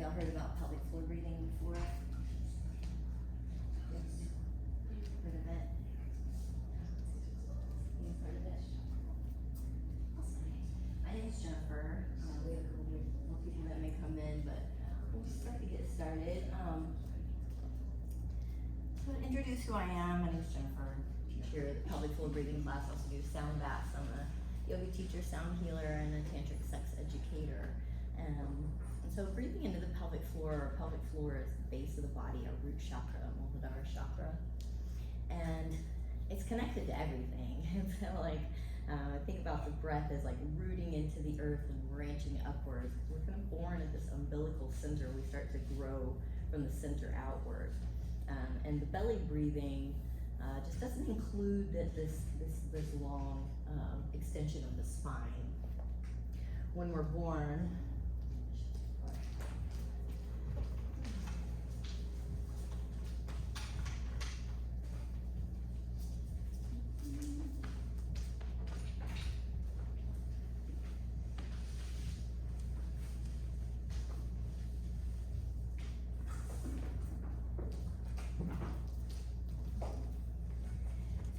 y'all heard about pelvic floor breathing before? Yes. Heard of it? You've heard of it? Awesome. My name is Jennifer. We have a couple more people that may come in, but we'll just start to get started. To introduce who I am, my name is Jennifer. Teacher at the pelvic floor breathing class. Also do sound baths. I'm a yoga teacher, sound healer, and a tantric sex educator. And so breathing into the pelvic floor is the base of the body, our root chakra, Muladhara chakra. And it's connected to everything. And so like, I think about the breath as like rooting into the earth and branching upwards. We're kind of born at this umbilical center. We start to grow from the center outward. And the belly breathing just doesn't include this long extension of the spine. When we're born,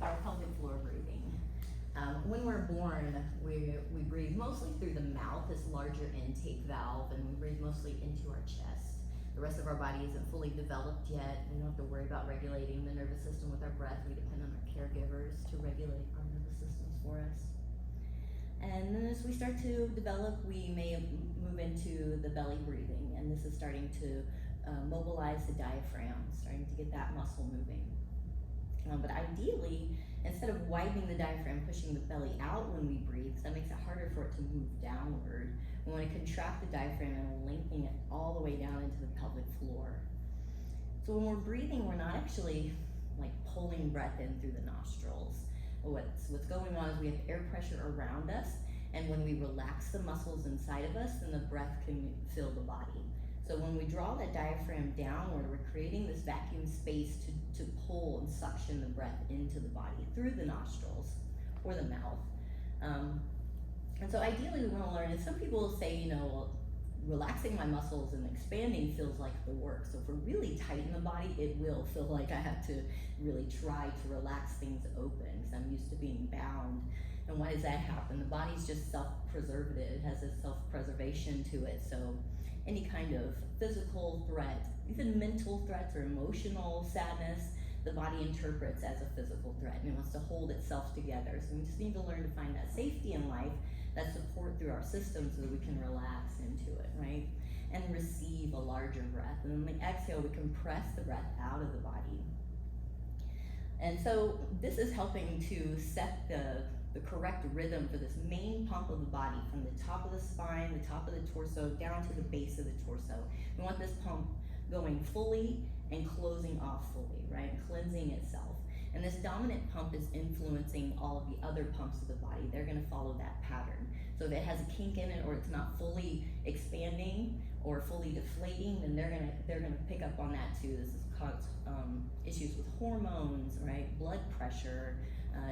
our pelvic floor breathing. When we're born, we breathe mostly through the mouth, this larger intake valve, and we breathe mostly into our chest. The rest of our body isn't fully developed yet. We don't have to worry about regulating the nervous system with our breath. We depend on our caregivers to regulate our nervous systems for us. And then as we start to develop, we may move into the belly breathing, and this is starting to mobilize the diaphragm, starting to get that muscle moving. But ideally, instead of widening the diaphragm, pushing the belly out when we breathe, because that makes it harder for it to move downward, we want to contract the diaphragm and lengthen it all the way down into the pelvic floor. So when we're breathing, we're not actually like pulling breath in through the nostrils. What's going on is we have air pressure around us, and when we relax the muscles inside of us, then the breath can fill the body. So when we draw that diaphragm downward, we're creating this vacuum space to pull and suction the breath into the body through the nostrils or the mouth. And so ideally we want to learn, and some people will say, well, relaxing my muscles and expanding feels like the work. So if we're really tight in the body, it will feel like I have to really try to relax things open because I'm used to being bound. And why does that happen? The body's just self-preservative. It has a self-preservation to it. So any kind of physical threat, even mental threats or emotional sadness, the body interprets as a physical threat and it wants to hold itself together. So we just need to learn to find that safety in life, that support through our system so that we can relax into it, right? And receive a larger breath. And then the exhale, we compress the breath out of the body. And so this is helping to set the correct rhythm for this main pump of the body from the top of the spine, the top of the torso, down to the base of the torso. We want this pump going fully and closing off fully, right? Cleansing itself. And this dominant pump is influencing all of the other pumps of the body. They're gonna follow that pattern. So if it has a kink in it or it's not fully expanding or fully deflating, then they're gonna pick up on that too. This is cause issues with hormones, right? Blood pressure,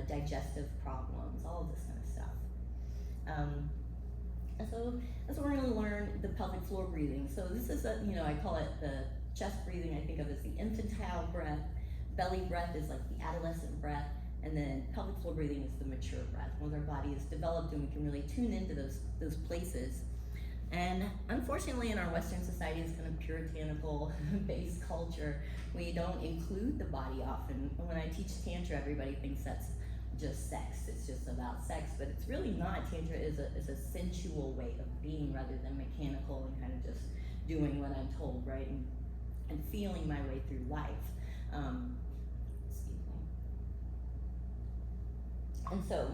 digestive problems, all of this kind of stuff. And so that's what we're going to learn, the pelvic floor breathing. So this is I call it the chest breathing. I think of as the infantile breath. Belly breath is like the adolescent breath, and then pelvic floor breathing is the mature breath. Once our body is developed and we can really tune into those places. And unfortunately, in our Western society, this kind of puritanical based culture, we don't include the body often. When I teach Tantra, everybody thinks that's just sex. It's just about sex, but it's really not. Tantra is a sensual way of being rather than mechanical and kind of just doing what I'm told, right? And feeling my way through life. Excuse me. And so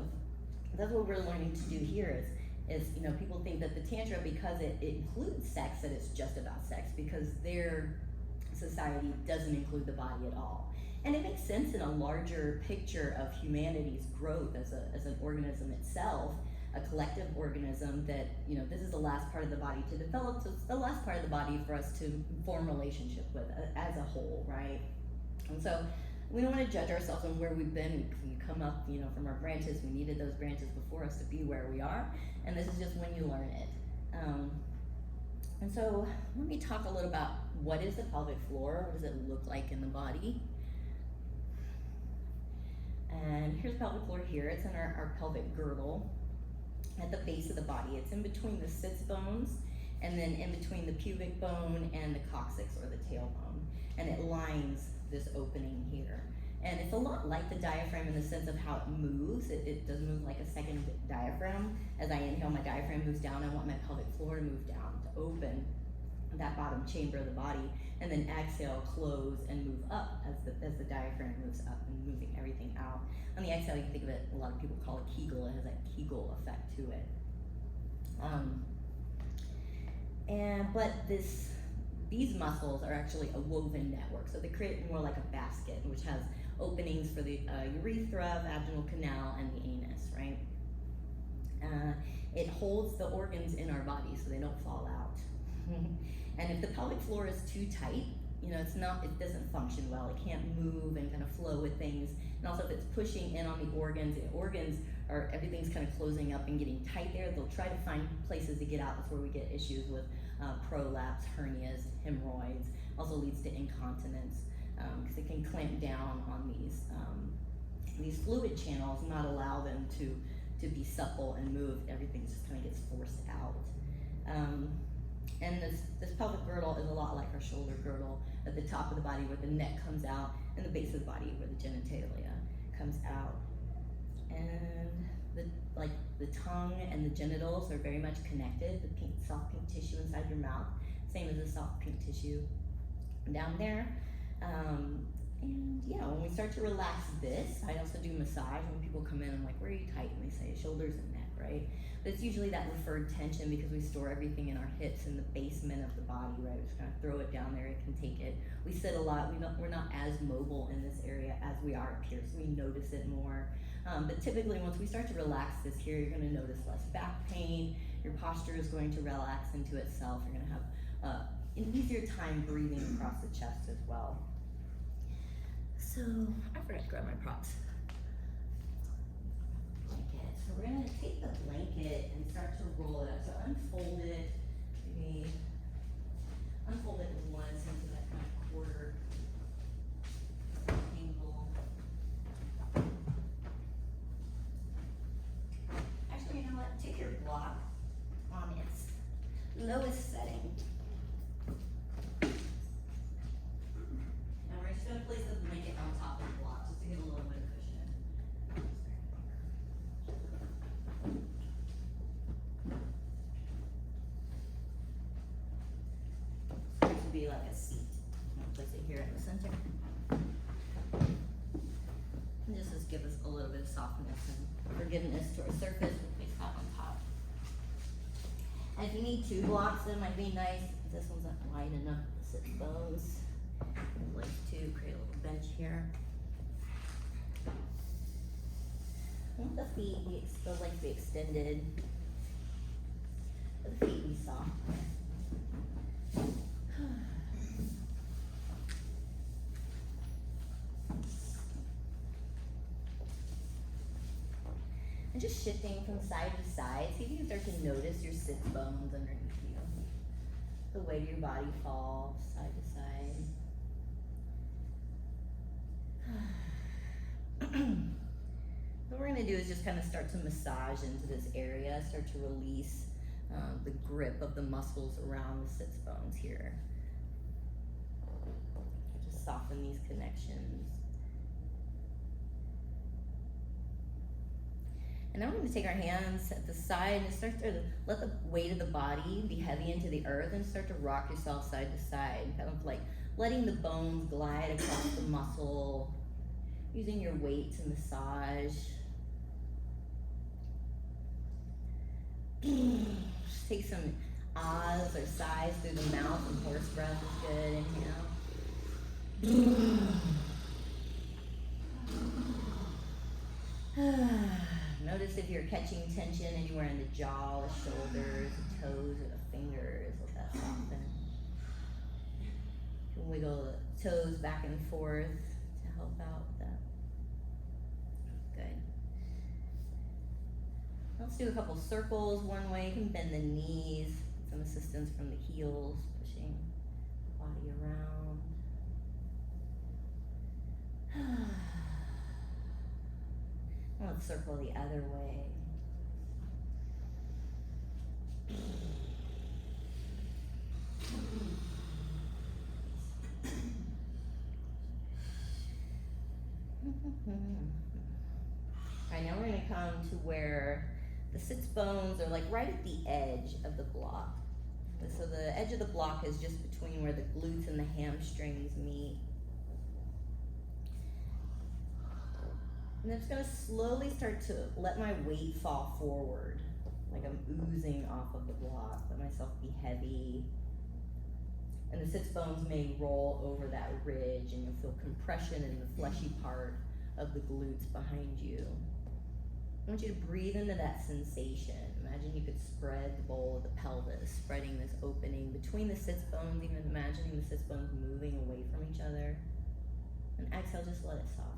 that's what we're learning to do here is people think that the Tantra, because it includes sex, that it's just about sex, because their society doesn't include the body at all. And it makes sense in a larger picture of humanity's growth as an organism itself, a collective organism that, this is the last part of the body to develop, so it's the last part of the body for us to form relationship with as a whole, right? And so we don't want to judge ourselves on where we've been. We come up, from our branches. We needed those branches before us to be where we are, and this is just when you learn it. And so let me talk a little about what is the pelvic floor, what does it look like in the body. And here's pelvic floor here. It's in our pelvic girdle at the base of the body. It's in between the sits bones and then in between the pubic bone and the coccyx or the tailbone. And it lines this opening here. And it's a lot like the diaphragm in the sense of how it moves. It does move like a second diaphragm. As I inhale, my diaphragm moves down. I want my pelvic floor to move down, to open that bottom chamber of the body. And then exhale, close, and move up as the diaphragm moves up and moving everything out. On the exhale, you can think of it, a lot of people call it Kegel. It has that Kegel effect to it. But these muscles are actually a woven network. So they create more like a basket, which has openings for the urethra, vaginal canal, and the anus, right? It holds the organs in our body so they don't fall out. And if the pelvic floor is too tight, it doesn't function well. It can't move and kind of flow with things. And also if it's pushing in on the organs everything's kind of closing up and getting tight there, they'll try to find places to get out. That's where we get issues with prolapse, hernias, hemorrhoids. Also leads to incontinence because it can clamp down on these fluid channels, not allow them to be supple and move. Everything just kind of gets forced out. And this pelvic girdle is a lot like our shoulder girdle at the top of the body where the neck comes out and the base of the body where the genitalia comes out. And the tongue and the genitals are very much connected. The soft pink tissue inside your mouth, same as the soft pink tissue down there. When we start to relax this, I also do massage. When people come in, I'm like, where are you tight? And they say shoulders and neck, right? But it's usually that referred tension because we store everything in our hips in the basement of the body, right? We just kind of throw it down there, it can take it. We sit a lot, we're not as mobile in this area as we are up here, so we notice it more. But typically once we start to relax this here, you're gonna notice less back pain, your posture is going to relax into itself, you're gonna have an easier time breathing across the chest as well. So, I forgot to grab my props. Blanket. So we're gonna take the blanket and start to roll it up. So unfold it, maybe unfold it once into that kind of quarter angle. Actually, you know what? Take your block on its lowest setting. And we're just gonna place the blanket on top of the block just to give a little bit of cushion. This would be like a seat. I'm gonna place it here in the center. And just give us a little bit of softness and forgiveness to our surface. We'll place that on top. And if you need 2 blocks, that might be nice. This one's not wide enough to sit bones. I'd like to create a little bench here. I want the feet, the legs be extended. The feet be soft. And just shifting from side to side. See if you can start to notice your sit bones underneath you. The way your body falls side to side. What we're going to do is just kind of start to massage into this area, start to release the grip of the muscles around the sits bones here. Just soften these connections. And now we're going to take our hands at the side and start to let the weight of the body be heavy into the earth and start to rock yourself side to side, kind of like letting the bones glide across the muscle, using your weight to massage. Just take some ahs or sighs through the mouth, and horse breath is good. Inhale. Notice if you're catching tension anywhere in the jaw, the shoulders, the toes, or the fingers. Let that soften. You can wiggle the toes back and forth to help out with that. Good. Let's do a couple circles one way. You can bend the knees. some assistance from the heels, pushing the body around. Let's circle the other way. Alright, now we're going to come to where the sits bones are like right at the edge of the block. So the edge of the block is just between where the glutes and the hamstrings meet. And I'm just going to slowly start to let my weight fall forward, like I'm oozing off of the block. Let myself be heavy. And the sits bones may roll over that ridge, and you'll feel compression in the fleshy part of the glutes behind you. I want you to breathe into that sensation. Imagine you could spread the bowl of the pelvis, spreading this opening between the sits bones, even imagining the sits bones moving away from each other. And exhale, just let it soften.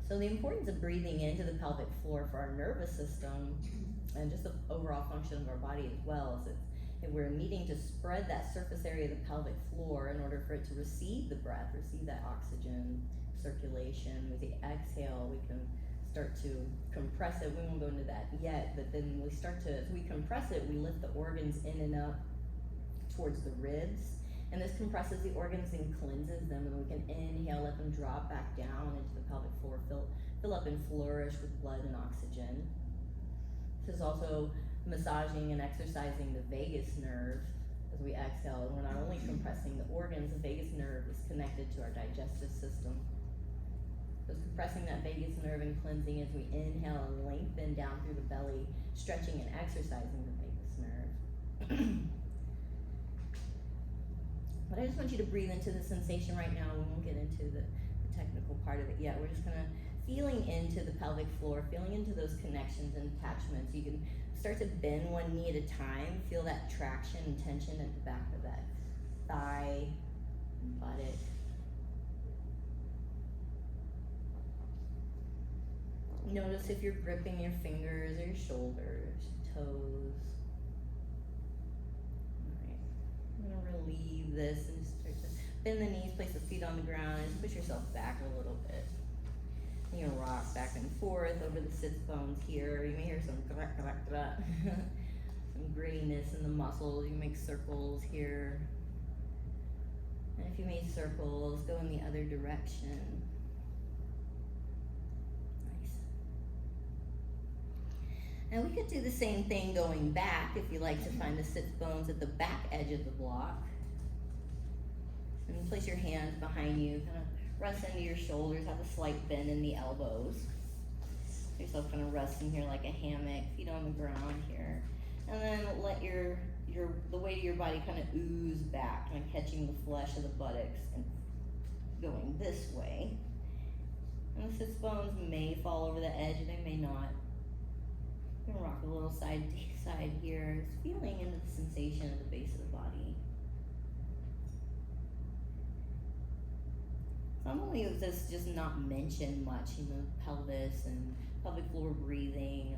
So the importance of breathing into the pelvic floor for our nervous system and just the overall function of our body as well is that we're needing to spread that surface area of the pelvic floor in order for it to receive the breath, receive that oxygen circulation. With the exhale, we can start to compress it. We won't go into that yet, but then we start to, as we compress it, we lift the organs in and up towards the ribs. And this compresses the organs and cleanses them, and we can inhale, let them drop back down into the pelvic floor, fill up and flourish with blood and oxygen. This is also massaging and exercising the vagus nerve as we exhale. And we're not only compressing the organs, the vagus nerve is connected to our digestive system. So it's compressing that vagus nerve and cleansing as we inhale and lengthen down through the belly, stretching and exercising the vagus nerve. But I just want you to breathe into the sensation right now. We won't get into the technical part of it yet. We're just kind of feeling into the pelvic floor, feeling into those connections and attachments. You can start to bend one knee at a time. Feel that traction and tension at the back of that thigh and buttock. Notice if you're gripping your fingers or your shoulders, toes. I'm going to relieve this and just start to bend the knees, place the feet on the ground, and just push yourself back a little bit. You're going to rock back and forth over the sits bones here. You may hear some some grittiness in the muscles. You make circles here. And if you made circles, go in the other direction. Nice. And we could do the same thing going back if you like to find the sits bones at the back edge of the block. And place your hands behind you, kind of rest into your shoulders, have a slight bend in the elbows. Yourself kind of rest in here like a hammock, feet on the ground here. And then let the weight of your body kind of ooze back, kind of catching the flesh of the buttocks and going this way. And the sits bones may fall over the edge, they may not. I'm gonna rock a little side to side here, just feeling into the sensation at the base of the body. Normally it was just not mentioned much, pelvis and pelvic floor breathing,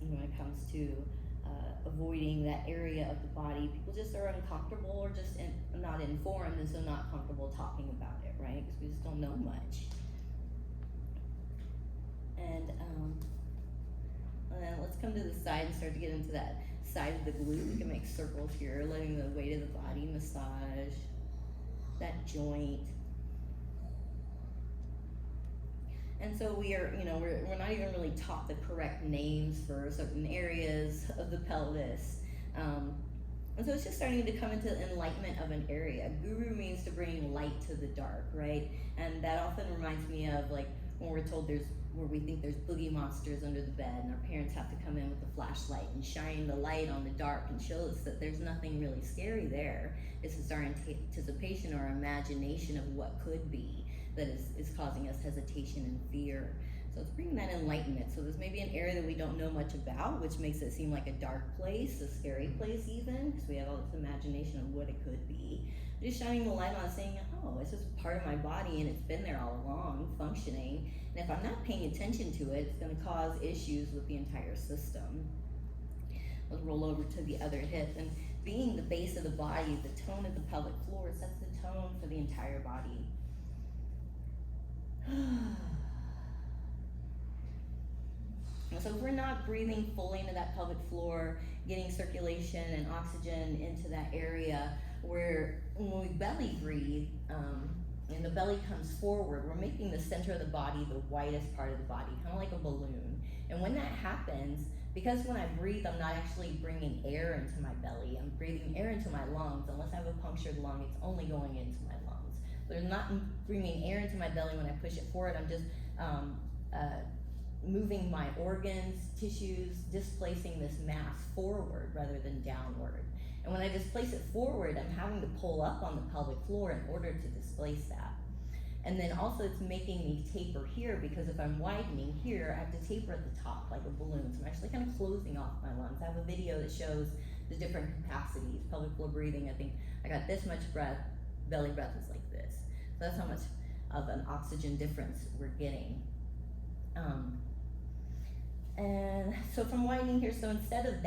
when it comes to avoiding that area of the body. People just are uncomfortable or just not informed, and so not comfortable talking about it, right? Because we just don't know much. And then let's come to the side and start to get into that side of the glute. We can make circles here, letting the weight of the body massage that joint. And so we are, we're not even really taught the correct names for certain areas of the pelvis. And so it's just starting to come into enlightenment of an area. Guru means to bring light to the dark, right? And that often reminds me of like when we're told where we think there's boogie monsters under the bed, and our parents have to come in with a flashlight and shine the light on the dark and show us that there's nothing really scary there. This is our anticipation or imagination of what could be that is causing us hesitation and fear. So it's bringing that enlightenment. So there's maybe an area that we don't know much about, which makes it seem like a dark place, a scary place even, because we have all this imagination of what it could be. Just shining the light on it, saying, oh, it's just part of my body and it's been there all along, functioning. And if I'm not paying attention to it, it's going to cause issues with the entire system. Let's roll over to the other hip. And being the base of the body, the tone of the pelvic floor sets the tone for the entire body. So if we're not breathing fully into that pelvic floor, getting circulation and oxygen into that area, when we belly breathe, and the belly comes forward, we're making the center of the body the widest part of the body, kind of like a balloon. And when that happens, because when I breathe, I'm not actually bringing air into my belly, I'm breathing air into my lungs. Unless I have a punctured lung, it's only going into my lungs. But I'm not bringing air into my belly when I push it forward. I'm just moving my organs, tissues, displacing this mass forward rather than downward. And when I displace it forward, I'm having to pull up on the pelvic floor in order to displace that. And then also it's making me taper here, because if I'm widening here, I have to taper at the top like a balloon. So I'm actually kind of closing off my lungs. I have a video that shows the different capacities. Pelvic floor breathing, I think I got this much breath, belly breath is like this. So that's how much of an oxygen difference we're getting. And so from widening here, so instead of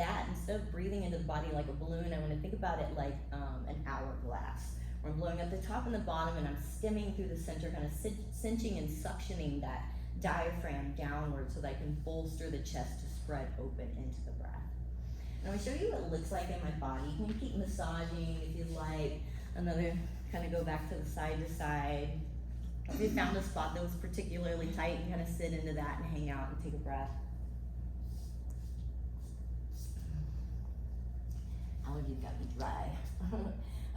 breathing into the body like a balloon, I want to think about it like an hourglass, where I'm blowing up the top and the bottom, and I'm stemming through the center, kind of cinching and suctioning that diaphragm downward so that I can bolster the chest to spread open into the breath. And I'm going to show you what it looks like in my body. You can keep massaging if you'd like. Another, kind of go back to the side to side. If you found a spot that was particularly tight, you kind of sit into that and hang out and take a breath. Allergies got me dry.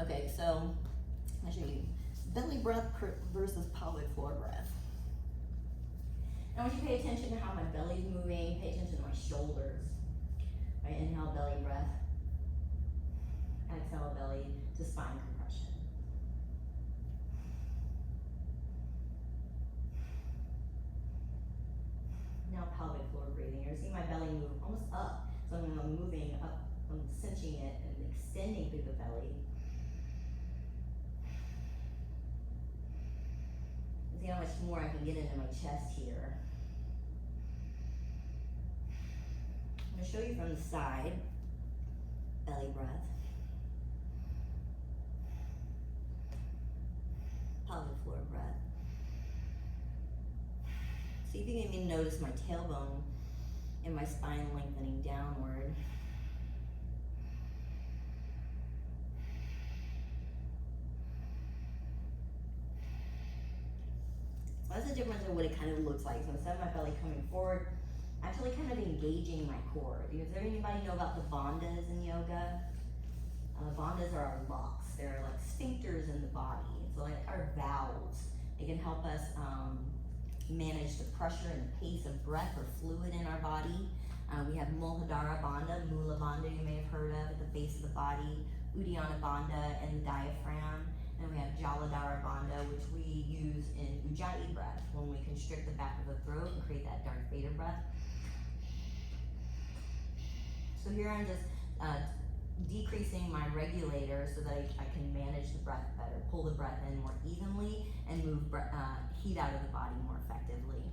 Okay, so I'll show you belly breath versus pelvic floor breath. I want you to pay attention to how my belly's moving. Pay attention to my shoulders. Right, inhale, belly breath. Exhale, belly to spine compression. Now pelvic floor breathing. You're seeing my belly move almost up. So I'm moving up. I'm cinching it and extending through the belly. See how much more I can get into my chest here. I'm going to show you from the side. Belly breath. Pelvic floor breath. See if you can even notice my tailbone and my spine lengthening downward. That's the difference in what it kind of looks like. So instead of my belly coming forward, actually kind of engaging my core. Does anybody know about the bandhas in yoga? Bandhas are our locks. They're like sphincters in the body. It's like our valves. They can help us manage the pressure and the pace of breath or fluid in our body. We have Muladhara Bandha, Mula Bandha you may have heard of at the base of the body, Uddiyana Bandha and the diaphragm. And we have Jaladhara Bandha, which we use in Ujjayi breath when we constrict the back of the throat and create that Darth Vader breath. So here I'm just decreasing my regulator so that I can manage the breath better, pull the breath in more evenly, and move heat out of the body more effectively.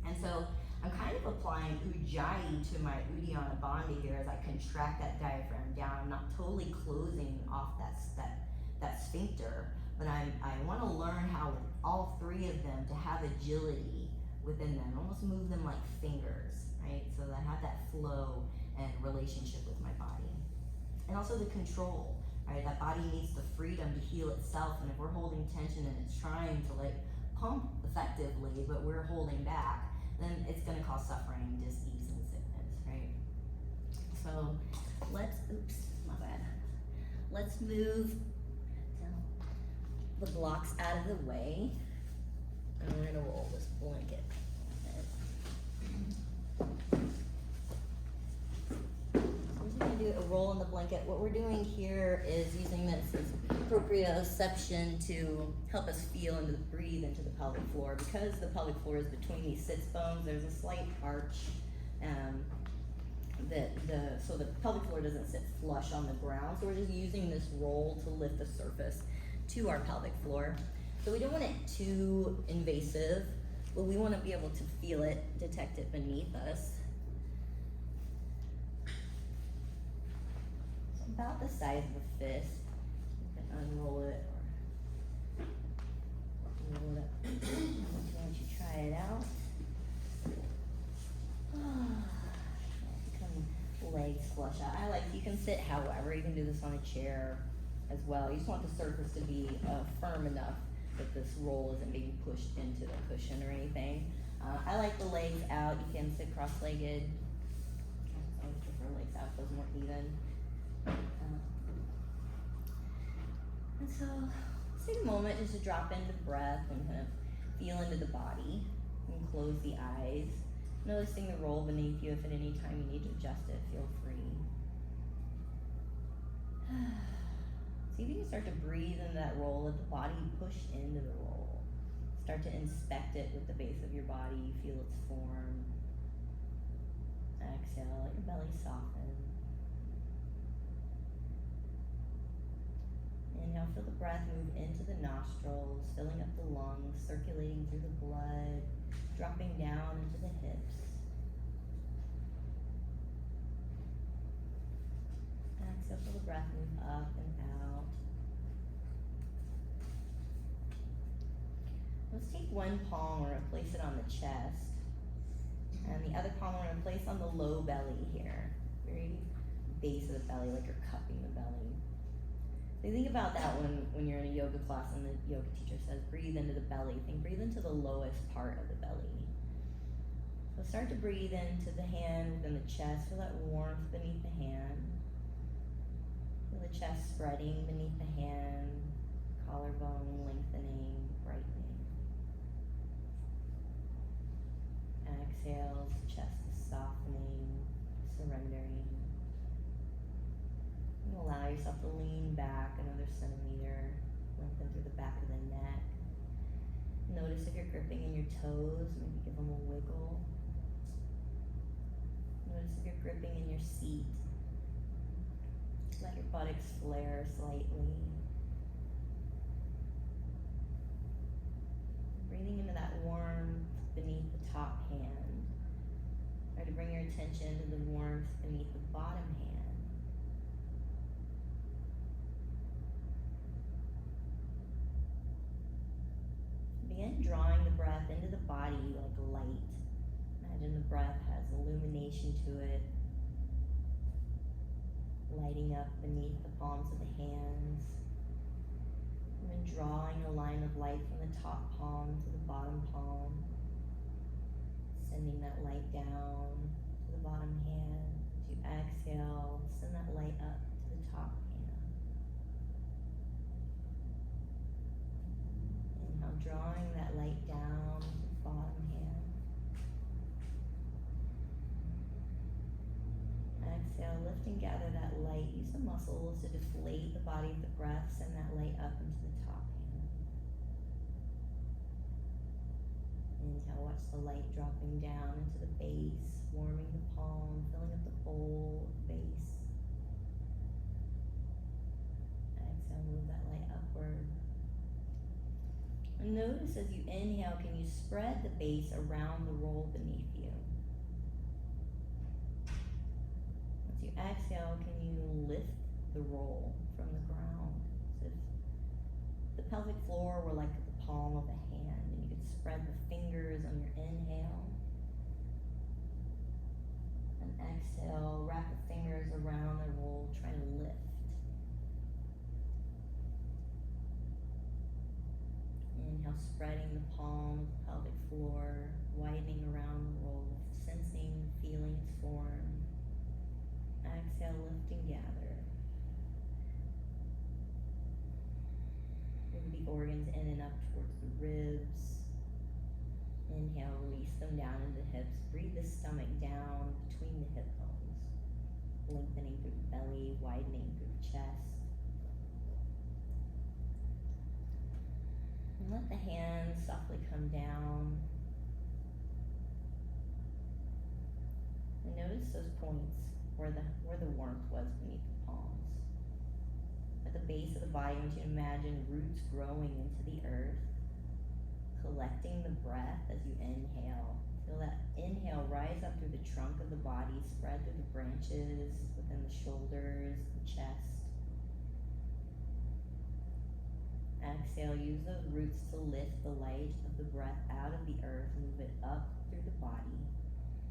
And so I'm kind of applying Ujjayi to my Uddiyana Bandha here as I contract that diaphragm down. I'm not totally closing off that sphincter, but I want to learn how with all three of them to have agility within them, almost move them like fingers, right? So that I have that flow and relationship with my body. And also the control, right? That body needs the freedom to heal itself, and if we're holding tension and it's trying to like pump effectively, but we're holding back, then it's going to cause suffering, dis-ease, and sickness, right? So let's move the blocks out of the way, and we're gonna roll this blanket. We're gonna do a roll in the blanket. What we're doing here is using this as proprioception to help us feel and to breathe into the pelvic floor. Because the pelvic floor is between these sits bones, there's a slight arch. So the pelvic floor doesn't sit flush on the ground. So we're just using this roll to lift the surface to our pelvic floor. So we don't want it too invasive, but we want to be able to feel it, detect it beneath us. about the size of a fist. You can unroll it or roll it up. Once you try it out. Become legs flush out. You can sit however, you can do this on a chair as well. You just want the surface to be firm enough that this roll isn't being pushed into the cushion or anything. I like the legs out. You can sit cross-legged. I always prefer legs out, feels more even. And so let's take a moment just to drop into breath and kind of feel into the body. You can close the eyes. Noticing the roll beneath you. If at any time you need to adjust it, feel free. See if you can start to breathe into that roll. Let the body push into the roll. Start to inspect it with the base of your body. You feel its form. Exhale, let your belly soften. Inhale, feel the breath move into the nostrils, filling up the lungs, circulating through the blood, dropping down into the hips. Exhale, feel the breath move up and out. Let's take one palm, we're going to place it on the chest. And the other palm we're going to place on the low belly here. Very base of the belly, like you're cupping the belly. So you think about that when you're in a yoga class and the yoga teacher says, breathe into the belly. Think breathe into the lowest part of the belly. So start to breathe into the hand within the chest. Feel that warmth beneath the hand. Feel the chest spreading beneath the hand. Collarbone lengthening, brightening. Exhale, chest is softening, surrendering. And allow yourself to lean back another centimeter, lengthen through the back of the neck. Notice if you're gripping in your toes, maybe give them a wiggle. Notice if you're gripping in your seat. Let your buttocks flare slightly. Breathing into that warmth beneath the top hand. Try to bring your attention to the warmth beneath the bottom hand. Begin drawing the breath into the body like a light. Imagine the breath has illumination to it, lighting up beneath the palms of the hands. And then drawing a line of light from the top palm to the bottom palm, sending that light down to the bottom hand. As you exhale, send that light up to the top hand. Inhale, drawing that light down to the bottom hand. Exhale, lift and gather that light. Use the muscles to deflate the body of the breath. Send that light up into the top hand. Inhale, watch the light dropping down into the base, warming the palm, filling up the bowl of the base. Exhale, move that light upward. And notice as you inhale, can you spread the base around the roll beneath you? As you exhale, can you lift the roll from the ground? As if the pelvic floor were like the palm of a hand, and you could spread the fingers on your inhale. And exhale, wrap the fingers around the roll, try to lift. Inhale, spreading the palm, pelvic floor, widening around the roll, sensing, feeling its form. Exhale, lift and gather. Move the organs in and up towards the ribs. Inhale, release them down into the hips. Breathe the stomach down between the hip bones, lengthening through the belly, widening through the chest. And let the hands softly come down. And notice those points where the warmth was beneath the palms. At the base of the body, I want you to imagine roots growing into the earth, collecting the breath as you inhale. Feel that inhale rise up through the trunk of the body, spread through the branches, the lengthen the shoulders, the chest. Exhale, use those roots to lift the light of the breath out of the earth, move it up through the body,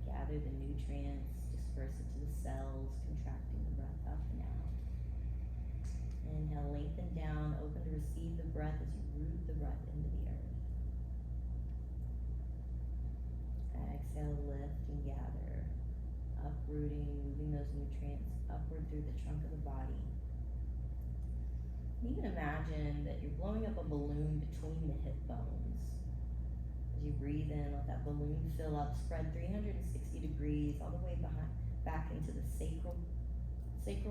gather the nutrients, disperse it to the cells, contracting the breath up and out. Inhale, lengthen down, open to receive the breath as you root the breath into the earth. Exhale, lift and gather, uprooting, moving those nutrients upward through the trunk of the body. You can imagine that you're blowing up a balloon between the hip bones. As you breathe in, let that balloon fill up, spread 360 degrees all the way back into the sacral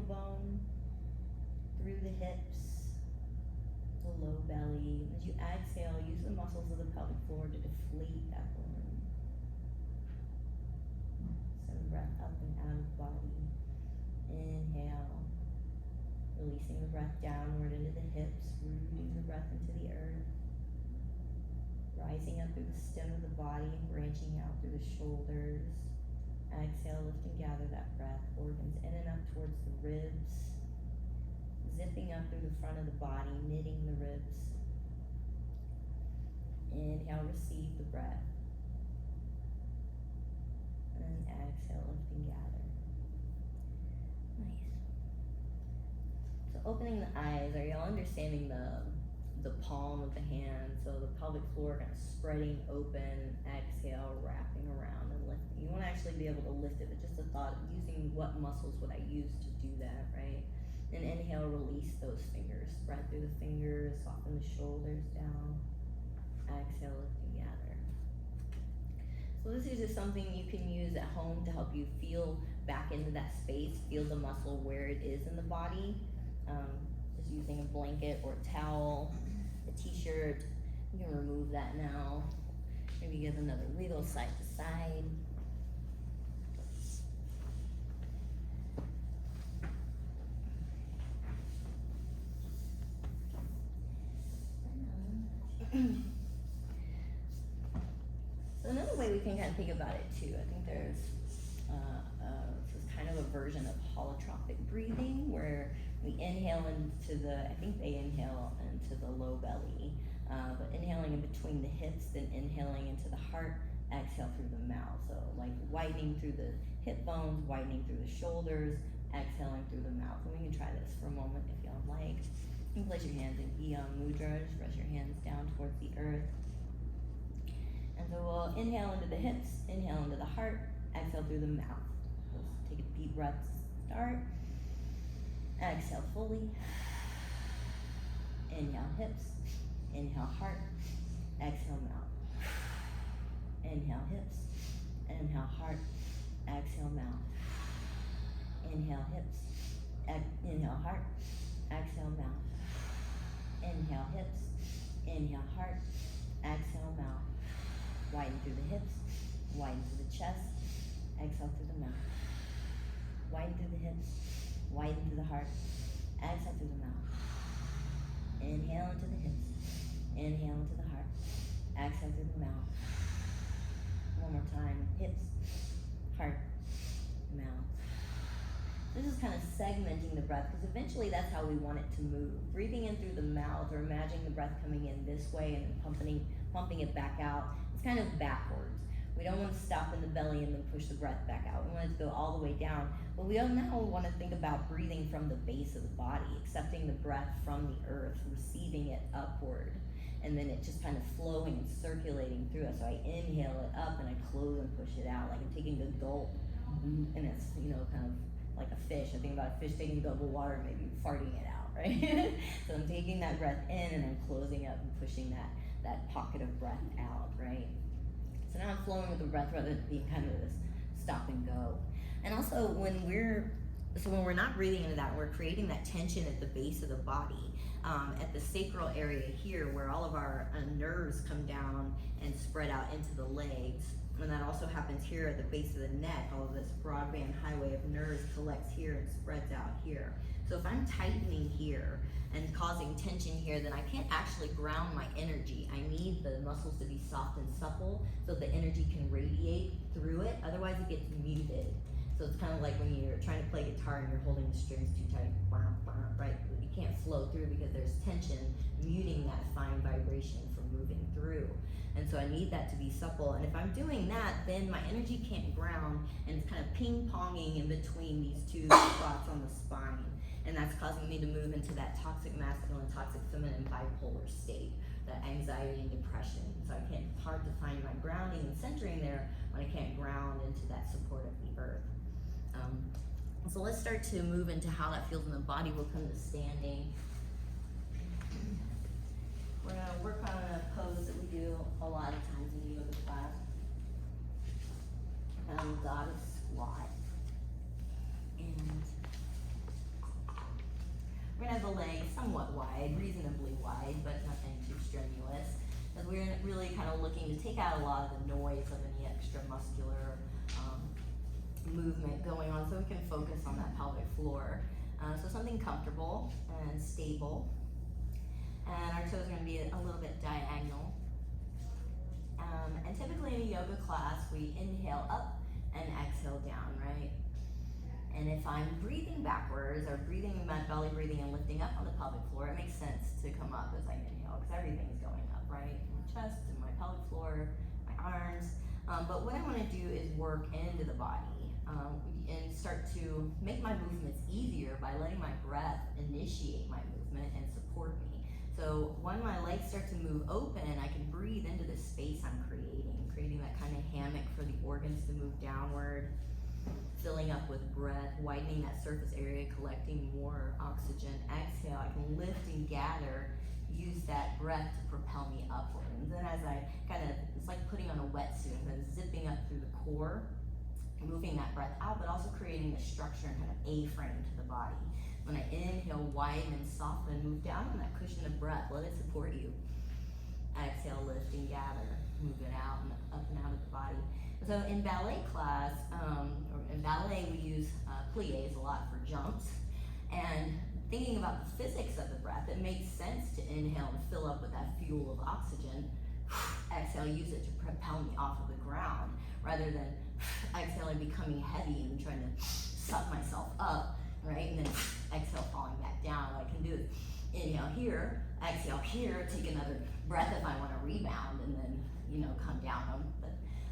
bone, through the hips, the low belly. As you exhale, use the muscles of the pelvic floor to deflate that balloon. Send the breath up and out of the body. Inhale. Releasing the breath downward into the hips, rooting the breath into the earth. Rising up through the stem of the body and branching out through the shoulders. Exhale, lift and gather that breath. Organs in and up towards the ribs. Zipping up through the front of the body, knitting the ribs. Inhale, receive the breath. And exhale, lift and gather. Nice. So opening the eyes, are y'all understanding the palm of the hand? So the pelvic floor kind of spreading open, exhale, wrapping around and lifting. You want to actually be able to lift it, but just the thought of using what muscles would I use to do that, right? And inhale, release those fingers. Spread through the fingers, soften the shoulders down. Exhale, lift and gather. So this is just something you can use at home to help you feel back into that space, feel the muscle where it is in the body. Just using a blanket or a towel, a t-shirt. You can remove that now. Maybe give another wiggle side to side. So another way we can kind of think about it too, I think there's this kind of a version of holotropic breathing where we inhale into I think they inhale into the low belly, but inhaling in between the hips, then inhaling into the heart, exhale through the mouth. So like widening through the hip bones, widening through the shoulders, exhaling through the mouth. And we can try this for a moment if y'all like. You can place your hands in Iyam Mudra, just rest your hands down towards the earth. And so we'll inhale into the hips, inhale into the heart, exhale through the mouth. Let's take a deep breath to start. Exhale fully. Inhale hips, inhale heart, exhale mouth. Inhale hips, inhale heart, exhale mouth. Inhale hips, inhale heart, exhale mouth. Inhale hips, inhale heart, exhale mouth. Widen through the hips, widen through the chest, exhale through the mouth. Widen through the hips, widen through the heart, exhale through the mouth. Inhale into the hips, inhale into the heart, exhale through the mouth. One more time, hips, heart, mouth. This is kind of segmenting the breath because eventually that's how we want it to move. Breathing in through the mouth or imagining the breath coming in this way and then pumping it back out. It's kind of backwards. We don't want to stop in the belly and then push the breath back out. We want it to go all the way down. But we now want to think about breathing from the base of the body, accepting the breath from the earth, receiving it upward, and then it just kind of flowing and circulating through us. So I inhale it up and I close and push it out, like I'm taking a gulp, and it's, kind of like a fish. I think about a fish taking a gulp of water, maybe farting it out, right? So I'm taking that breath in and I'm closing up and pushing that pocket of breath out, right? So now I'm flowing with the breath rather than being kind of this stop and go. And also when we're not breathing into that, we're creating that tension at the base of the body, at the sacral area here where all of our nerves come down and spread out into the legs. And that also happens here at the base of the neck. All of this broadband highway of nerves collects here and spreads out here. So if I'm tightening here and causing tension here, then I can't actually ground my energy. I need the muscles to be soft and supple so the energy can radiate through it. Otherwise it gets muted. So it's kind of like when you're trying to play guitar and you're holding the strings too tight, right? You can't flow through because there's tension muting that fine vibration from moving through. And so I need that to be supple. And if I'm doing that, then my energy can't ground, and it's kind of ping-ponging in between these two spots on the spine. And that's causing me to move into that toxic masculine, toxic feminine bipolar state, that anxiety and depression. So it's hard to find my grounding and centering there when I can't ground into that support of the earth. So let's start to move into how that feels in the body. We'll come to standing. We're going to work on a pose that we do a lot of times in yoga class. Goddess squat. And we're going to have the legs somewhat wide, reasonably wide, but nothing too strenuous. Because we're really kind of looking to take out a lot of the noise of any extra muscular movement going on, so we can focus on that pelvic floor. So something comfortable and stable. And our toes are going to be a little bit diagonal. And typically in a yoga class, we inhale up and exhale down, right? And if I'm breathing backwards, or breathing my belly breathing and lifting up on the pelvic floor, it makes sense to come up as I inhale, because everything's going up, right? My chest and my pelvic floor, my arms. But what I want to do is work into the body. And start to make my movements easier by letting my breath initiate my movement and support me. So when my legs start to move open, I can breathe into the space I'm creating that kind of hammock for the organs to move downward, filling up with breath, widening that surface area, collecting more oxygen. Exhale, I can lift and gather, use that breath to propel me upward. And then as I it's like putting on a wetsuit, and then zipping up through the core, moving that breath out, but also creating the structure and kind of A-frame to the body. When I inhale, widen and soften, move down on that cushion of breath, let it support you. Exhale, lift and gather, move it out and up and out of the body. So in ballet class, or in ballet, we use pliés a lot for jumps. And thinking about the physics of the breath, it makes sense to inhale and fill up with that fuel of oxygen. Exhale, use it to propel me off of the ground, rather than exhaling, becoming heavy and trying to suck myself up, right? And then exhale, falling back down. What I can do is inhale here, exhale here, take another breath if I want to rebound, and then, come down.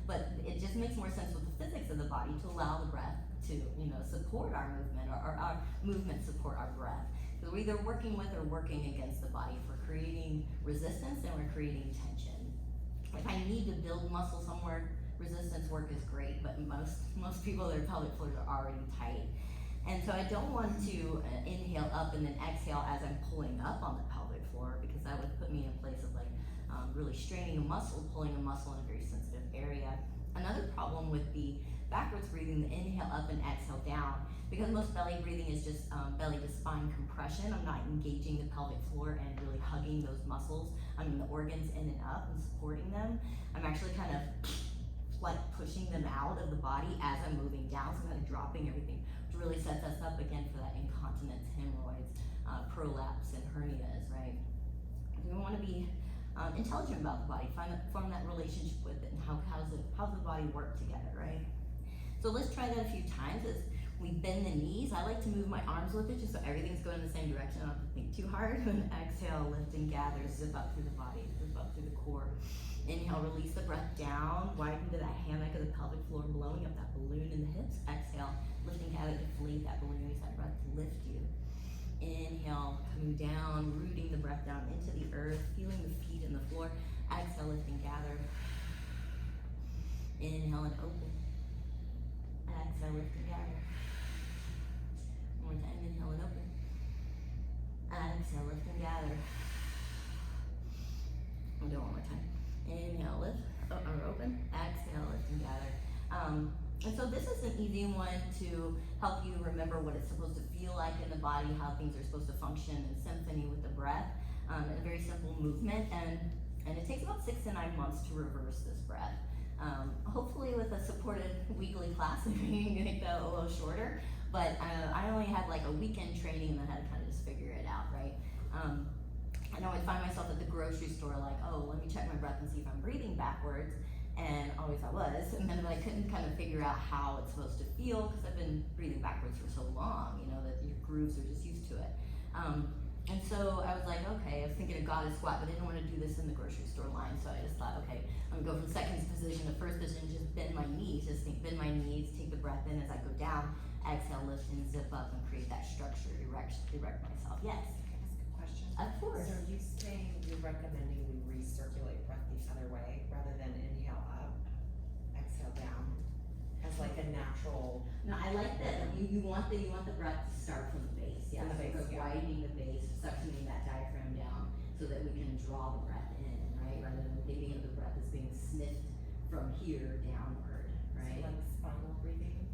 But it just makes more sense with the physics of the body to allow the breath to, support our movement, or our movement support our breath. So we're either working with or working against the body. If we're creating resistance, and we're creating tension. If I need to build muscle somewhere, resistance work is great, but most people, their pelvic floors are already tight. And so I don't want to inhale up and then exhale as I'm pulling up on the pelvic floor, because that would put me in a place of really straining a muscle, pulling a muscle in a very sensitive area. Another problem with the backwards breathing, the inhale up and exhale down, because most belly breathing is just belly to spine compression. I'm not engaging the pelvic floor and really hugging those muscles. The organs in and up and supporting them. I'm actually kind of like pushing them out of the body as I'm moving down, so I'm kind of dropping everything, which really sets us up again for that incontinence, hemorrhoids, prolapse, and hernias, right? We want to be intelligent about the body, form that relationship with it, and how's the body work together, right? So let's try that a few times. As we bend the knees, I like to move my arms with it just so everything's going in the same direction. I don't have to think too hard. And exhale, lift and gather, zip up through the body, zip up through the core. Inhale, release the breath down, widen to that hammock of the pelvic floor, blowing up that balloon in the hips. Exhale, lifting, gather, deflate that balloon, use that breath to lift you. Inhale, coming down, rooting the breath down into the earth, feeling the feet in the floor. Exhale, lift and gather. Inhale and open. Exhale, lift and gather. One more time, inhale and open. Exhale, lift and gather. We'll do it one more time. Inhale, lift, or open. Exhale, lift and gather. And so this is an easy one to help you remember what it's supposed to feel like in the body, how things are supposed to function in symphony with the breath. A very simple movement, and it takes about 6 to 9 months to reverse this breath. Hopefully with a supported weekly class, you can make that a little shorter, but I only had like a weekend training and then had to kind of just figure it out, right? And I would find myself at the grocery store like, oh, let me check my breath and see if I'm breathing backwards. and always I was, and then I couldn't kind of figure out how it's supposed to feel because I've been breathing backwards for so long, you know, that your grooves are just used to it. And so I was like, okay, I was thinking of goddess squat, but I didn't want to do this in the grocery store line, so I just thought, okay, I'm gonna go from second position to first position, just bend my knees, bend my knees, take the breath in as I go down, exhale, lift and zip up and create that structure, erect myself. Yes? Can I ask a question? Of course. So are you saying you're recommending we recirculate breath the other way rather than inhale up, exhale down, as like a natural? No, I like that. You want the breath to start from the base. Yeah, From the base, so yeah. widening the base, suctioning that diaphragm down, so that we can draw the breath in, right? Rather than thinking of the breath as being sniffed from here downward, right? So like spinal breathing,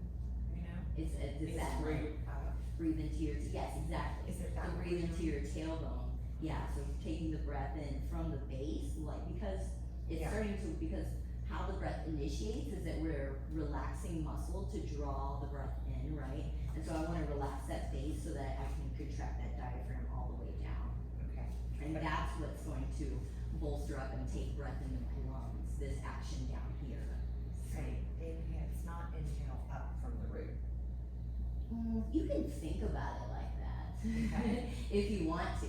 you know? It's that root up. breathe into your yes, exactly. Is it that So breathe way? into your tailbone. Yeah, so taking the breath in from the base, like because it's Yeah. starting to because how the breath initiates is that we're relaxing muscle to draw the breath in, right? And so I want to relax that base so that I can contract that diaphragm all the way down. Okay. And that's what's going to bolster up and take breath into my lungs, this action down here. So inhale, it's not inhale up from the root. You can think about it like that Okay. if you want to.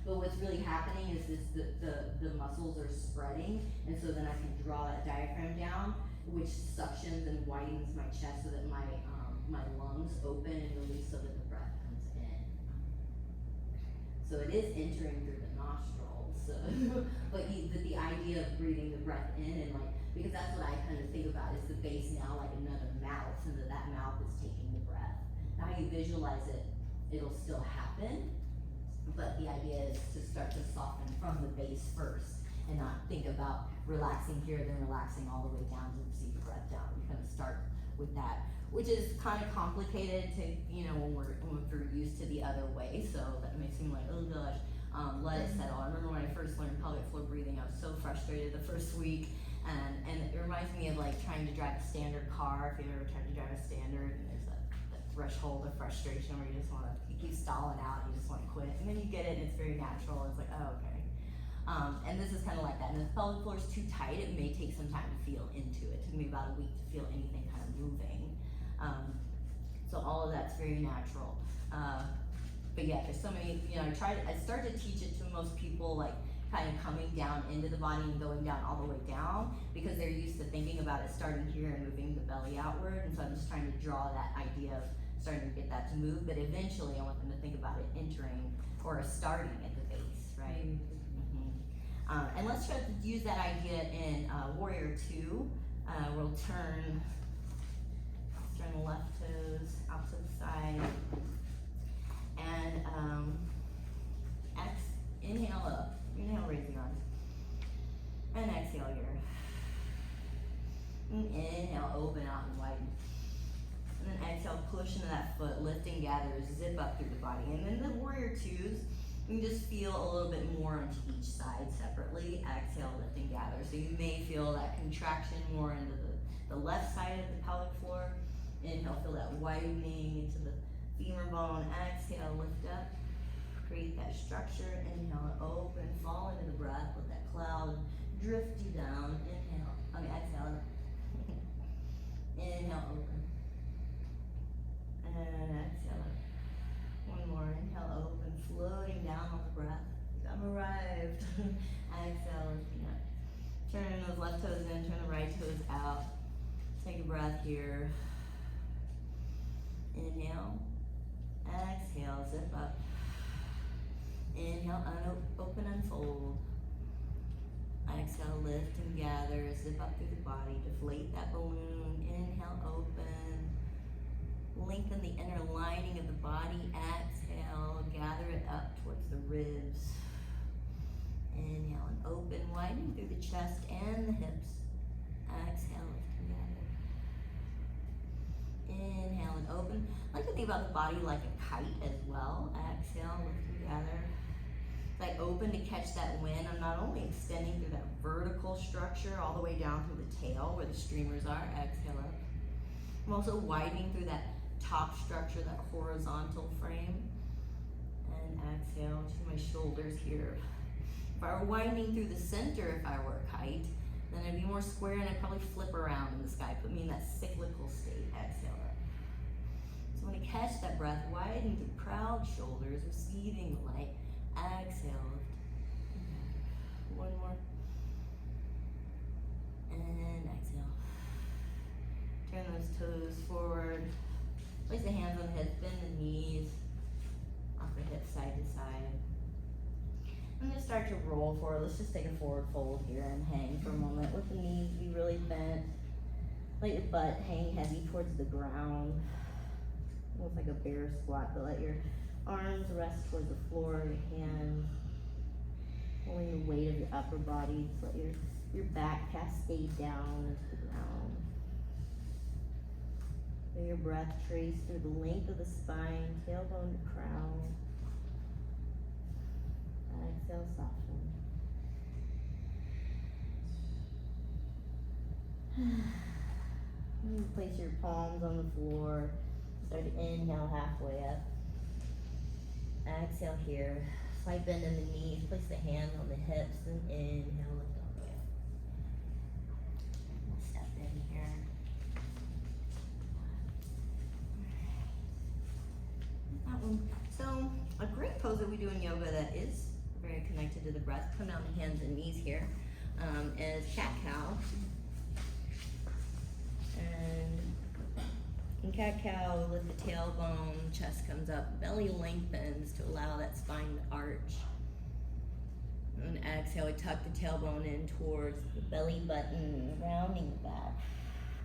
But what's really happening is the muscles are spreading, and so then I can draw that diaphragm down, which suctions and widens my chest so that my lungs open and release so that the breath comes in. So it is entering through the nostrils. So, but the idea of breathing the breath in and like because that's what I kind of think about is the base now like another mouth, and that mouth is taking the breath. Now you visualize it, it'll still happen. But the idea is to start to soften from the base first and not think about relaxing here, then relaxing all the way down to receive the breath down. We kind of start with that, which is kind of complicated to, you know, when we're used to the other way. So that may seem like, oh gosh, let it settle. I remember when I first learned pelvic floor breathing, I was so frustrated the first week. And it reminds me of like trying to drive a standard car. If you've ever tried to drive a standard, and there's that threshold of frustration where you just want to keep stalling out, you just want to quit, and then you get it and it's very natural. It's like, oh, okay. And this is kind of like that. And if the pelvic floor is too tight, it may take some time to feel into it. It took me about a week to feel anything kind of moving. So all of that's very natural. But yeah, there's so many, you know, I started to teach it to most people, like kind of coming down into the body and going down all the way down, because they're used to thinking about it starting here and moving the belly outward. And so I'm just trying to draw that idea of starting to get that to move, but eventually I want them to think about it entering or starting at the base, right? And let's try to use that idea in Warrior 2. We'll turn the left toes out to the side, and inhale up, inhale, raise the arms, and exhale here. And inhale, open out and widen. And then exhale, push into that foot, lift and gather, zip up through the body. And then the Warrior 2s, you can just feel a little bit more into each side separately. Exhale, lift and gather. So you may feel that contraction more into the left side of the pelvic floor. Inhale, feel that widening into the femur bone. Exhale, lift up, create that structure. Inhale, open, fall into the breath, let that cloud drift you down. Exhale. Inhale, open. And exhale. One more. Inhale, open, floating down on the breath. I'm arrived. Exhale, lifting up. Turn those left toes in, turn the right toes out. Take a breath here. Inhale. Exhale, zip up. Inhale, open, unfold. Exhale, lift and gather, zip up through the body, deflate that balloon. Inhale, open. Lengthen the inner lining of the body. Exhale, gather it up towards the ribs. Inhale and open, widening through the chest and the hips. Exhale, lift and gather. Inhale and open. I like to think about the body like a kite as well. Exhale, lift and gather. As I open to catch that wind, I'm not only extending through that vertical structure all the way down through the tail where the streamers are. Exhale up. I'm also widening through that top structure, that horizontal frame. And exhale to my shoulders here. If I were widening through the center, if I were a kite, then gonna be more square and I'd probably flip around in the sky. Put me in that cyclical state. Exhale up. So I'm gonna catch that breath, widen through proud shoulders, receiving the light. Exhale. One more. And exhale. Turn those toes forward. Place the hands on the hips, bend the knees. Off the hips side to side. I'm gonna start to roll forward. Let's just take a forward fold here and hang for a moment. Let the knees be really bent. Let your butt hang heavy towards the ground. Almost like a bear squat, but let your arms rest towards the floor, your hands pulling the weight of your upper body. Just let your back cascade down into the ground. Let your breath trace through the length of the spine, tailbone to crown. Exhale, soften. Place your palms on the floor. Start to inhale halfway up. Exhale here. Slight bend in the knees. Place the hands on the hips and inhale, lift all the way up. We'll step in here. That one. So a great pose that we do in yoga that is very connected to the breath. Come down to hands and knees here. Is cat-cow. And in cat-cow, lift the tailbone, chest comes up, belly lengthens to allow that spine to arch. And exhale, we tuck the tailbone in towards the belly button, rounding the back,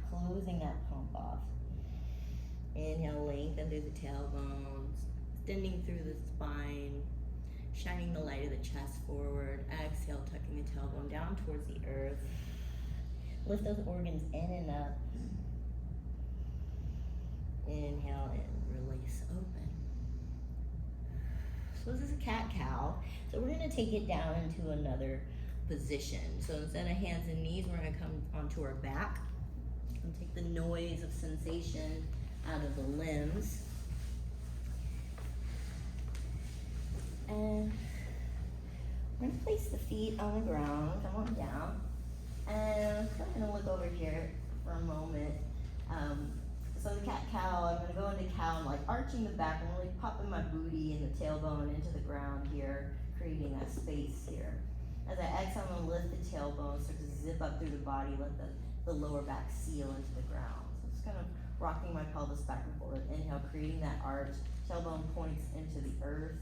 closing that pump off. Inhale, lengthen through the tailbones, extending through the spine, shining the light of the chest forward. Exhale, tucking the tailbone down towards the earth. Lift those organs in and up. Inhale and release open. So this is a cat-cow. So we're gonna take it down into another position. So instead of hands and knees, we're gonna come onto our back and take the noise of sensation out of the limbs. And we're gonna place the feet on the ground, come on down. And I'm gonna look over here for a moment. So the cat-cow, I'm gonna go into cow, I'm like arching the back, I'm really popping my booty and the tailbone into the ground here, creating that space here. As I exhale, I'm gonna lift the tailbone, start to zip up through the body, let the lower back seal into the ground. So just kind of rocking my pelvis back and forth. Inhale, creating that arch, tailbone points into the earth.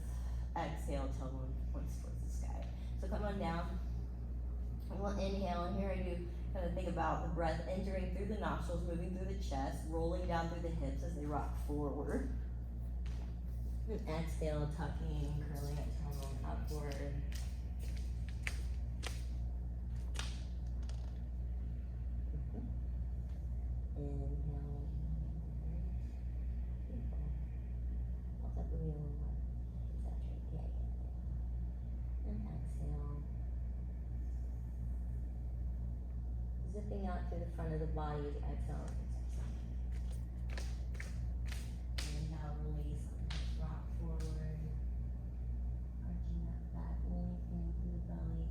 Exhale, tailbone points towards the sky. So come on down. And we'll inhale, and here I do kind of think about the breath entering through the nostrils, moving through the chest, rolling down through the hips as they rock forward. And exhale, tucking, curling that tailbone upward. Inhale. Beautiful. I'll tap the wheel one more. Concentrate. Yeah. And exhale. Zipping out through the front of the body as you exhale. Inhale, release, rock forward. Arching that back, lengthening through the belly.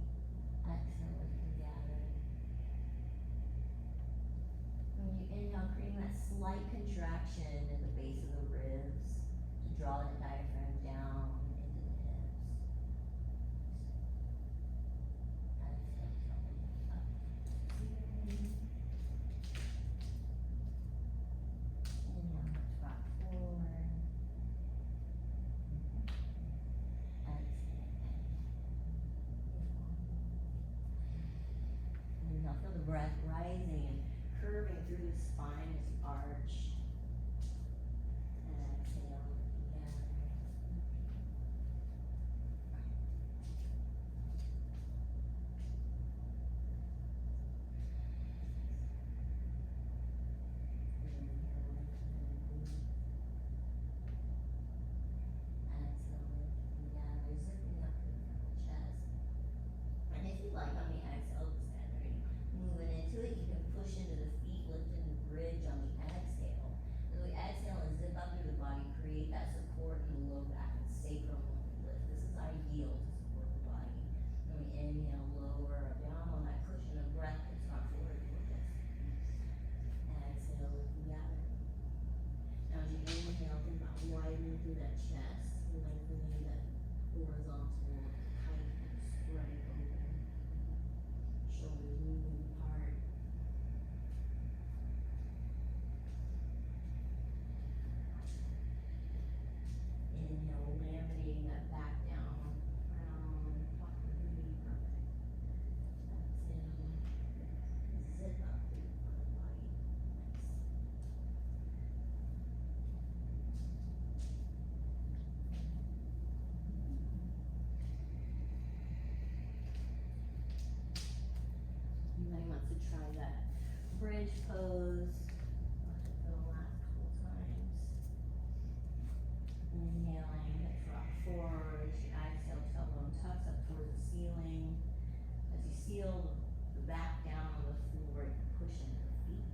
Exhale, lift and gather. When you inhale, creating that slight contraction in the base of the ribs to draw that diaphragm down into the hips. Exhale, up. Inhale, let's rock forward. Exhale. Inhale, feel the breath rising and curving through the spine as you arch. And exhale, gather. And if you like on the exhale, just kind of moving into it, you can push into the feet, lift in the bridge on the exhale. bridge pose for the last couple times. Inhaling, hips rock forward. As you exhale, tailbone tucks up towards the ceiling. As you seal the back down on the floor, push into the feet.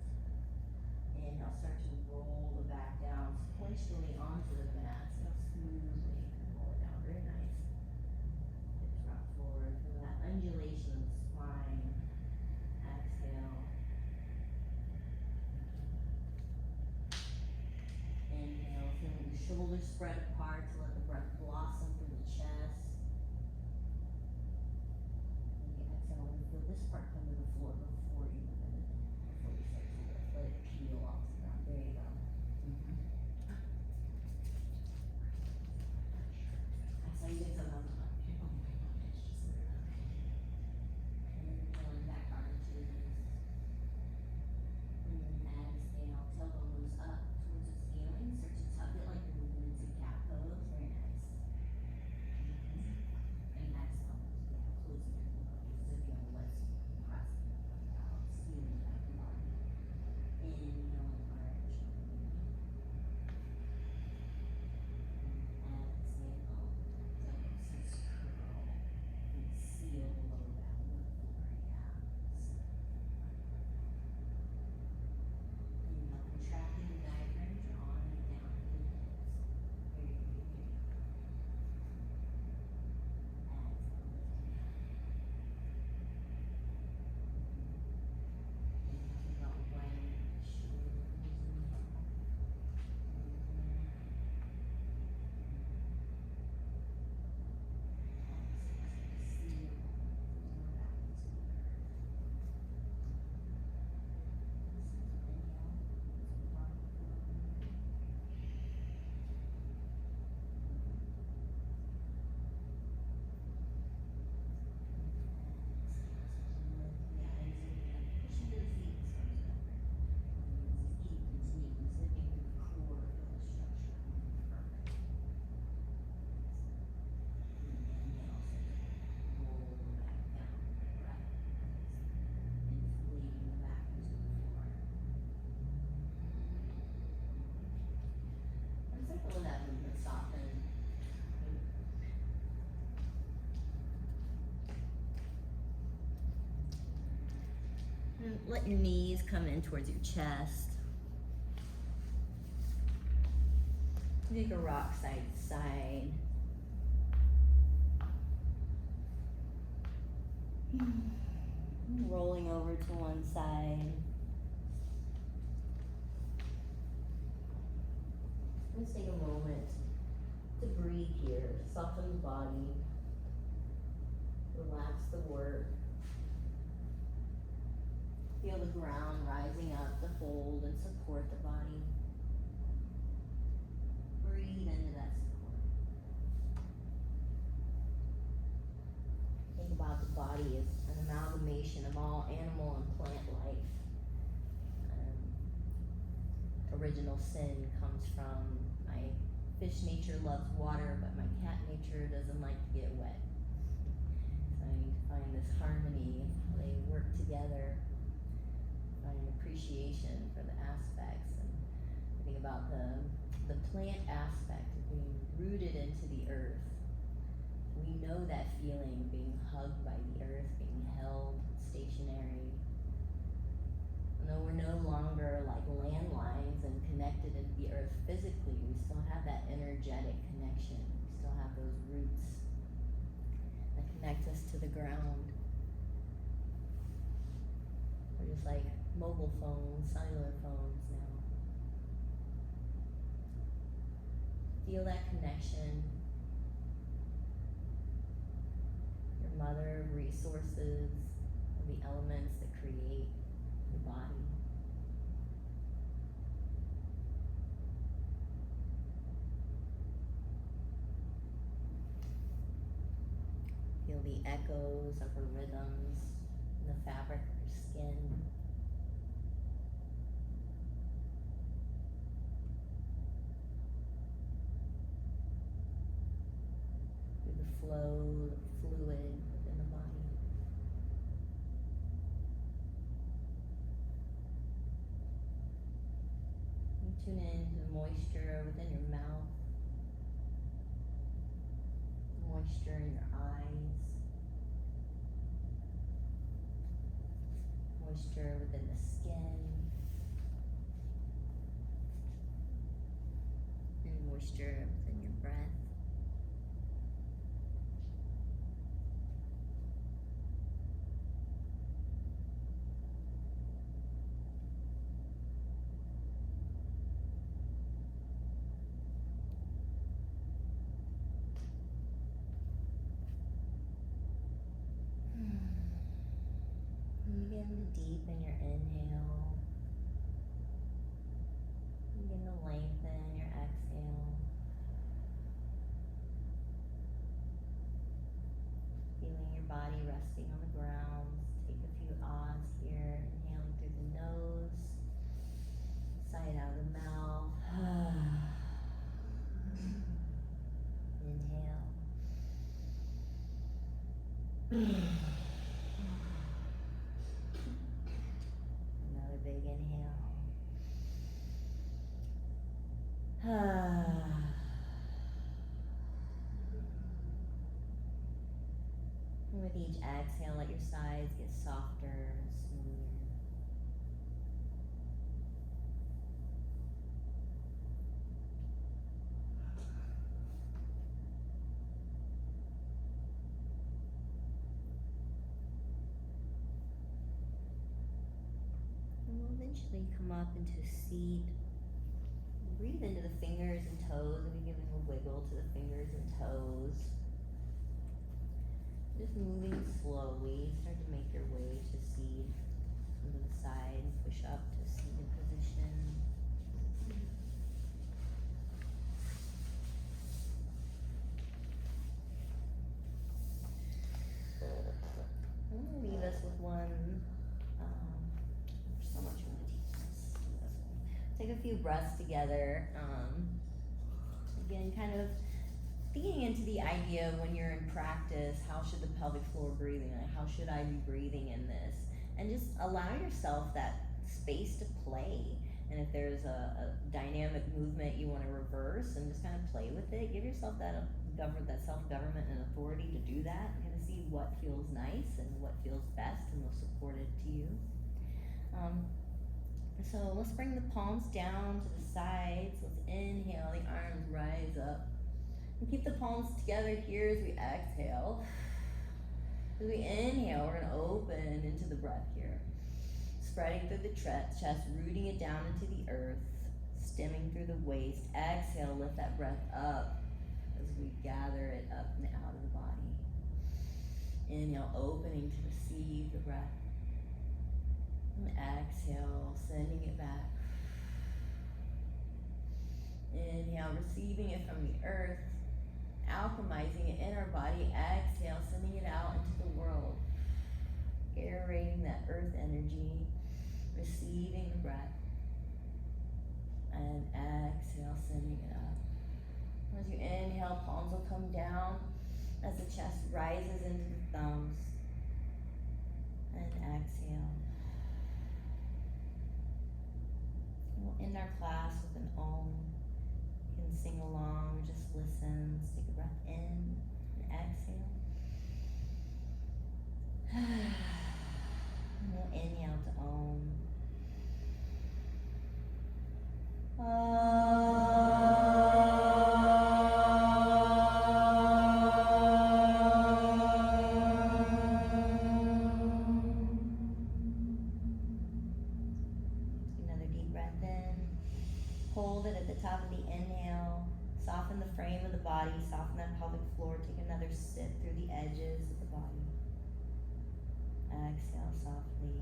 Inhale, start to roll the back down sequentially onto the mat. So smoothly roll it down. Very nice. Hips rock forward. Feel that undulation of the spine. Exhale. Inhale, feeling the shoulders spread apart to let the breath blossom through the chest. And you exhale and feel this part come to the floor before you start to lift. Let it peel off the ground. There you go. Exhale, you get some of them. Inhaling back onto your knees. And then exhale, tailbone moves up towards the ceiling. Start to tuck it like you're moving into cat pose. Very nice. And exhale, closing your nose. Zipping the legs, pressing out, sealing back the body. Inhale and arch. Exhale, tailbone starts to curl and seal the lower back with the floor. Inhale, contracting the diaphragm, drawing it down to the hips. Very good. Exhale, lifting up. Inhale, about widening the shoulders and back. Circle that movement, soften. And let your knees come in towards your chest. Take a rock side to side. Rolling over to one side. Let's take a moment to breathe here. Soften the body. Relax the work. Feel the ground rising up to hold and support the body. Breathe into that support. Think about the body as an amalgamation of all animal and plant life. Original sin comes from my fish nature loves water, but my cat nature doesn't like to get wet. So I need to find this harmony, how they work together, find appreciation for the aspects, and think about the plant aspect of being rooted into the earth. We know that feeling, being hugged by the earth, being held stationary. Though we're no longer like landlines and connected into the earth physically, we still have that energetic connection. We still have those roots that connect us to the ground. We're just like mobile phones, cellular phones now. Feel that connection. Your mother of resources, of the elements that create the body. Feel the echoes of her rhythms in the fabric of her skin. Feel the flow of fluid within the body. tune in to the moisture within your mouth, moisture in your eyes, moisture within the skin, and moisture within your breath. Begin to deepen your inhale. Begin to lengthen your exhale. Feeling your body resting on the ground. Take a few ahs here. Inhaling through the nose, side out of the mouth. Inhale. Another big inhale. And with each exhale, let your sides get softer and smoother. And we'll eventually come up into a seat. Breathe into the fingers and toes, and be giving a wiggle to the fingers and toes. Just moving slowly, start to make your way to seat. Come to the side, push up to seated position. I'm going to leave us with one. There's so much I want to teach us. Take a few breaths together. Again, kind of thinking into the idea of when you're in practice, how should the pelvic floor breathing, like how should I be breathing in this? And just allow yourself that space to play. And if there's a dynamic movement you want to reverse and just kind of play with it, give yourself that self-government and authority to do that. Kind of see what feels nice and what feels best and most supportive to you. So let's bring the palms down to the sides. Let's inhale, the arms rise up. And keep the palms together here as we exhale. As we inhale, we're going to open into the breath here. Spreading through the chest, rooting it down into the earth, stemming through the waist. Exhale, lift that breath up as we gather it up and out of the body. Inhale, opening to receive the breath. And exhale, sending it back. Inhale, receiving it from the earth, alchemizing it in our body. Exhale, sending it out into the world. Aerating that earth energy, receiving the breath. And exhale, sending it up. As you inhale, palms will come down as the chest rises into the thumbs. And exhale. We'll end our class with an Om. You can sing along, just listen. Let's take a breath in and exhale. And we'll inhale to Om. Another deep breath in. Hold it at the top of the inhale. Soften the frame of the body. Soften that pelvic floor. Take another sip through the edges of the body. Exhale softly.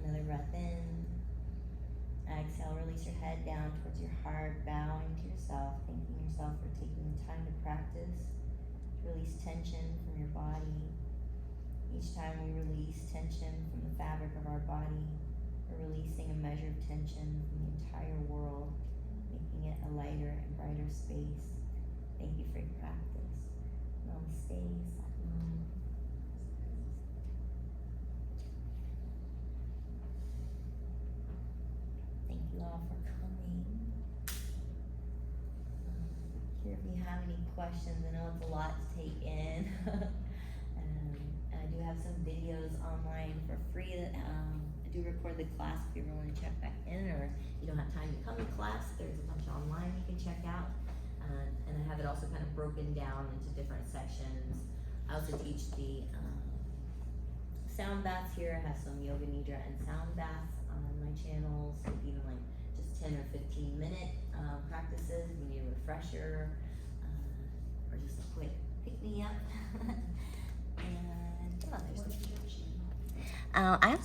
Another breath in. Exhale, release your head down towards your heart, bowing to yourself, thanking yourself for taking the time to practice, to release tension from your body. Each time we release tension from the fabric of our body, we're releasing a measure of tension from the entire world, making it a lighter and brighter space. Thank you for your practice. Namaste. Satnam. Thank you all. y'all for coming. Here, if you have any questions, I know it's a lot to take in. And I do have some videos online for free that I do record the class if you ever want to check back in, or You don't have time to come to class, there's a bunch online you can check out. And I have it also kind of broken down into different sections. I also teach the sound baths here. I have some yoga nidra and sound baths on my channel, so even like just 10 or 15-minute practices if you need a refresher, or just a quick pick-me-up. And yeah, there's I have some